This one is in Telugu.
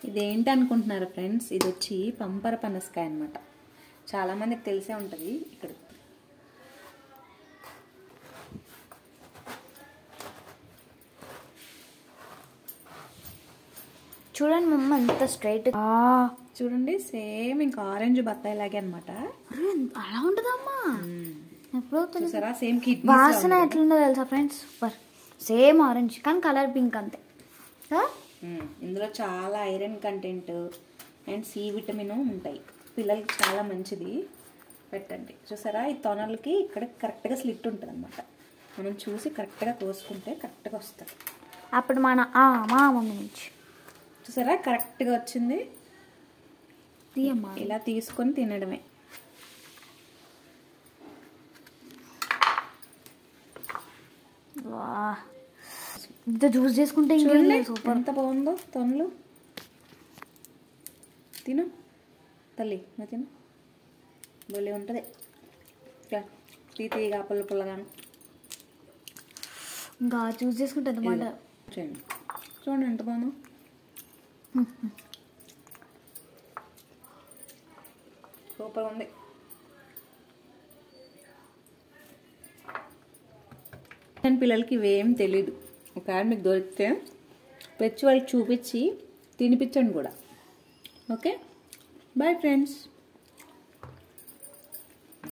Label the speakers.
Speaker 1: ఇదేంటి అనుకుంటున్నారు ఫ్రెండ్స్? ఇది వచ్చి పంపర పనసకాయ అన్నమాట. చాలా మందికి తెలిసే ఉంటుంది. ఇక్కడ
Speaker 2: చూడండి మమ్మ ఎంత స్ట్రైట్.
Speaker 1: చూడండి సేమ్ ఇంకా ఆరెంజ్ బత్తాయి లాగే అనమాట.
Speaker 2: అలా ఉంటుందమ్మా.
Speaker 1: చూసారా సేమ్ కిడ్నీ
Speaker 2: వాసన ఎట్లుందో తెలుసా ఫ్రెండ్స్? సూపర్. సేమ్ ఆరెంజ్ కానీ కలర్ పింక్ అంతే.
Speaker 1: ఇందులో చాలా iron content and C vitamin ఉంటాయి. పిల్లలకి చాలా మంచిది. పెట్టండి. చూసారా ఈ తొనలకి ఇక్కడ కరెక్ట్గా స్లిట్ ఉంటుంది అనమాట. మనం చూసి కరెక్ట్గా కోసుకుంటే కరెక్ట్గా వస్తుంది.
Speaker 2: అప్పుడు మన మా మమ్మీ నుంచి
Speaker 1: చూసారా కరెక్ట్గా వచ్చింది. ఇలా తీసుకొని తినడమే.
Speaker 2: ఇంత జ్యూస్ చేసుకుంటే
Speaker 1: సూపర్. ఎంత బాగుందో తొనలు. తిను తల్లి, నువ్వు తిను. భలే ఉంటుంది. తీగా పుల్ల పుల్లగాను.
Speaker 2: ఇంకా జ్యూస్ చేసుకుంటే అన్నమాట.
Speaker 1: చూడండి ఎంత బాగుందో. సూపర్ ఉంది. పిల్లలకి ఇవేం తెలీదు. ఒకవేళ మీకు దొరికితే తెచ్చి వాళ్ళకి చూపించి తినిపించండి కూడా. Okay, bye friends.